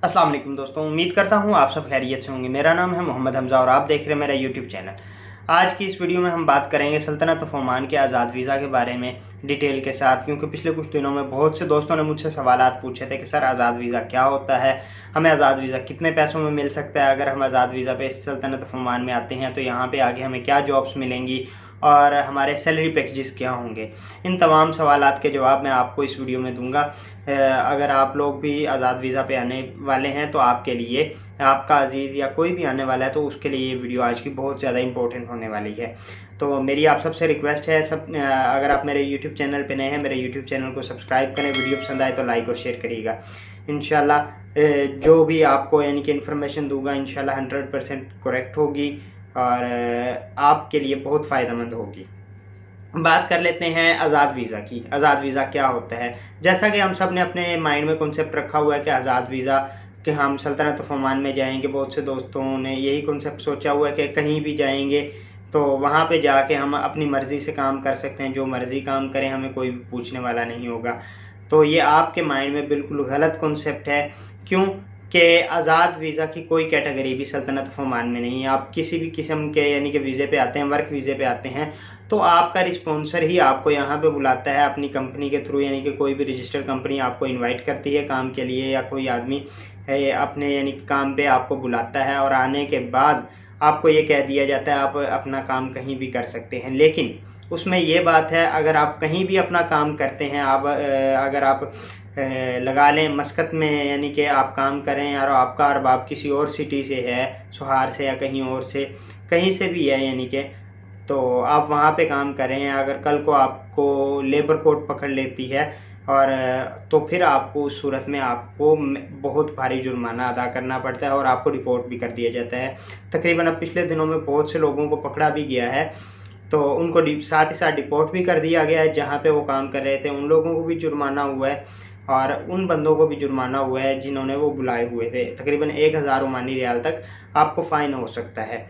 अस्सलाम वालेकुम दोस्तों, उम्मीद करता हूँ आप सब खैरियत से होंगे। मेरा नाम है मोहम्मद हमज़ा और आप देख रहे हैं मेरा यूट्यूब चैनल। आज की इस वीडियो में हम बात करेंगे सल्तनत ऑफ ओमान के आज़ाद वीज़ा के बारे में डिटेल के साथ, क्योंकि पिछले कुछ दिनों में बहुत से दोस्तों ने मुझसे सवालात पूछे थे कि सर आज़ाद वीज़ा क्या होता है, हमें आज़ाद वीज़ा कितने पैसों में मिल सकता है, अगर हम आज़ाद वीज़ा पे सल्तनत ऑफ ओमान में आते हैं तो यहाँ पे आगे हमें क्या जॉब्स मिलेंगी और हमारे सैलरी पैकेजेस क्या होंगे। इन तमाम सवालात के जवाब मैं आपको इस वीडियो में दूंगा। अगर आप लोग भी आज़ाद वीज़ा पे आने वाले हैं तो आपके लिए, आपका अजीज़ या कोई भी आने वाला है तो उसके लिए ये वीडियो आज की बहुत ज़्यादा इंपॉर्टेंट होने वाली है। तो मेरी आप सबसे रिक्वेस्ट है, अगर आप मेरे यूट्यूब चैनल पे नए हैं, मेरे यूट्यूब चैनल को सब्सक्राइब करें, वीडियो पसंद आए तो लाइक और शेयर करिएगा। इंशाल्लाह जो भी आपको यानी कि इन्फॉर्मेशन दूंगा इंशाल्लाह 100% करेक्ट होगी और आपके लिए बहुत फ़ायदेमंद होगी। बात कर लेते हैं आज़ाद वीज़ा की। आज़ाद वीज़ा क्या होता है? जैसा कि हम सब ने अपने माइंड में कॉन्सेप्ट रखा हुआ है कि आज़ाद वीज़ा कि हम सल्तनत ऑफ ओमान में जाएंगे। बहुत से दोस्तों ने यही कॉन्सेप्ट सोचा हुआ है कि कहीं भी जाएंगे तो वहाँ पे जाके हम अपनी मर्ज़ी से काम कर सकते हैं, जो मर्ज़ी काम करें, हमें कोई भी पूछने वाला नहीं होगा। तो ये आपके माइंड में बिल्कुल गलत कॉन्सेप्ट है। क्यों कि आज़ाद वीज़ा की कोई कैटेगरी भी सल्तनत ऑफ ओमान में नहीं है। आप किसी भी किस्म के यानी कि वीज़े पे आते हैं, वर्क वीज़े पे आते हैं, तो आपका रिस्पॉन्सर ही आपको यहाँ पे बुलाता है अपनी कंपनी के थ्रू, यानी कि कोई भी रजिस्टर्ड कंपनी आपको इनवाइट करती है काम के लिए, या कोई आदमी अपने यानी कि काम पे आपको बुलाता है और आने के बाद आपको ये कह दिया जाता है आप अपना काम कहीं भी कर सकते हैं। लेकिन उसमें ये बात है, अगर आप कहीं भी अपना काम करते हैं, अगर आप लगा लें मस्कत में यानी कि आप काम करें और आपका अरबाब किसी और सिटी से है, सोहार से या कहीं और से, कहीं से भी है यानी कि, तो आप वहाँ पे काम करें, अगर कल को आपको लेबर कोर्ट पकड़ लेती है और तो फिर आपको उस सूरत में आपको बहुत भारी जुर्माना अदा करना पड़ता है और आपको रिपोर्ट भी कर दिया जाता है। तकरीबन अब पिछले दिनों में बहुत से लोगों को पकड़ा भी गया है, तो उनको साथ ही साथ डिपोर्ट भी कर दिया गया है। जहाँ पे वो काम कर रहे थे उन लोगों को भी जुर्माना हुआ है और उन बंदों को भी जुर्माना हुआ है जिन्होंने वो बुलाए हुए थे। तकरीबन 1000 ओमानी रियाल तक आपको फ़ाइन हो सकता है।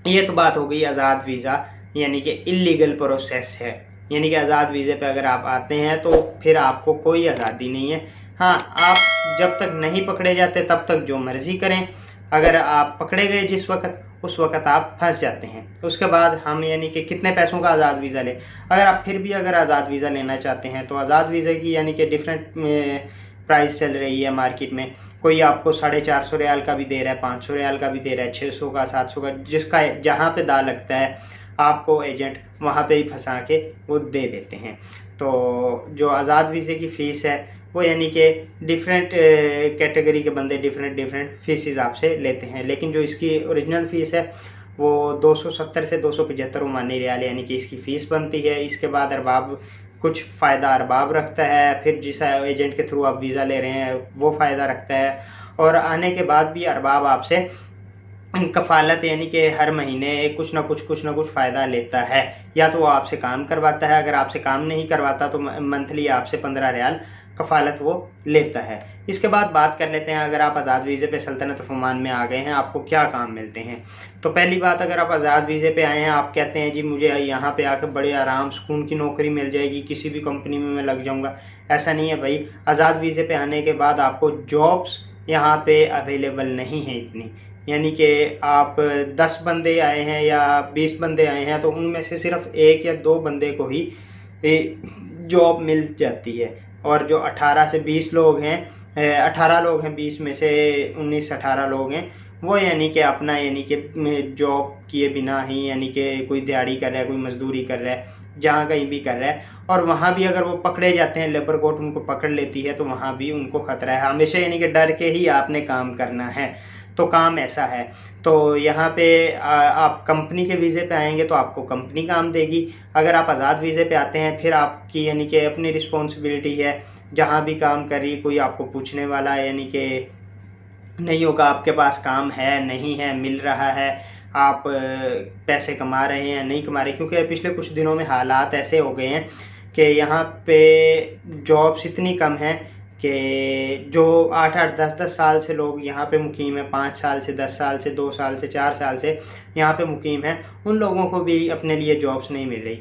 ये तो बात हो गई आज़ाद वीज़ा यानी कि इलीगल प्रोसेस है, यानी कि आज़ाद वीज़े पे अगर आप आते हैं तो फिर आपको कोई आज़ादी नहीं है। हाँ, आप जब तक नहीं पकड़े जाते तब तक जो मर्ज़ी करें, अगर आप पकड़े गए जिस वक्त, उस वक्त आप फंस जाते हैं। उसके बाद हम यानी कि कितने पैसों का आज़ाद वीज़ा लें। अगर आज़ाद वीज़ा लेना चाहते हैं तो आज़ाद वीज़े की यानी कि डिफरेंट प्राइस चल रही है मार्केट में। कोई आपको 450 रियाल का भी दे रहा है, 500 रियाल का भी दे रहा है, 600 का, 700 का, जिसका जहाँ पे दाव लगता है आपको एजेंट वहाँ पे ही फंसा के वो दे देते हैं। तो जो आज़ाद वीज़े की फ़ीस है वो यानी कि डिफरेंट कैटेगरी के बंदे डिफरेंट फ़ीसेस आपसे लेते हैं, लेकिन जो इसकी ओरिजिनल फ़ीस है वो 270 से 275 ओमानी रियाल यानी कि इसकी फ़ीस बनती है। इसके बाद अरबाब कुछ फ़ायदा अरबाब रखता है, फिर जिस एजेंट के थ्रू आप वीज़ा ले रहे हैं वो फ़ायदा रखता है, और आने के बाद भी अरबाब आपसे कफ़ालत यानी कि हर महीने कुछ ना कुछ फ़ायदा लेता है। या तो वो आपसे काम करवाता है, अगर आपसे काम नहीं करवाता तो मंथली आपसे 15 रियाल कफ़ालत वो लेता है। इसके बाद बात कर लेते हैं, अगर आप आज़ाद वीज़े पे सल्तनत ऑफ ओमान में आ गए हैं आपको क्या काम मिलते हैं। तो पहली बात, अगर आप आज़ाद वीज़े पे आए हैं, आप कहते हैं जी मुझे यहाँ पे आकर बड़े आराम सुकून की नौकरी मिल जाएगी, किसी भी कंपनी में मैं लग जाऊँगा, ऐसा नहीं है भाई। आज़ाद वीज़े पे आने के बाद आपको जॉब्स यहाँ पे अवेलेबल नहीं है इतनी, यानी कि आप 10 बंदे आए हैं या 20 बंदे आए हैं तो उनमें से सिर्फ 1 या 2 बंदे को ही जॉब मिल जाती है, और जो 18 से 20 लोग हैं, 18 लोग हैं 20 में से 19-18 लोग हैं, वो यानी कि अपना यानी कि जॉब किए बिना ही यानी कि कोई दिहाड़ी कर रहा है, कोई मजदूरी कर रहा है, जहाँ कहीं भी कर रहा है, और वहाँ भी अगर वो पकड़े जाते हैं, लेबर कोर्ट उनको पकड़ लेती है तो वहाँ भी उनको खतरा है। हमेशा यानी कि डर के ही आपने काम करना है। तो काम ऐसा है। तो यहाँ पे आप कंपनी के वीज़े पे आएंगे तो आपको कंपनी काम देगी। अगर आप आज़ाद वीज़े पे आते हैं फिर आपकी यानी कि अपनी रिस्पॉन्सिबिलिटी है, जहाँ भी काम कर रही कोई आपको पूछने वाला यानी कि नहीं होगा, आपके पास काम है नहीं है, मिल रहा है, आप पैसे कमा रहे हैं नहीं कमा रहे, क्योंकि पिछले कुछ दिनों में हालात ऐसे हो गए हैं कि यहाँ पे जॉब्स इतनी कम हैं कि जो 8-8 10-10 साल से लोग यहाँ पे मुकीम है, 5 साल से 10 साल से 2 साल से 4 साल से यहाँ पे मुकीम है, उन लोगों को भी अपने लिए जॉब्स नहीं मिल रही।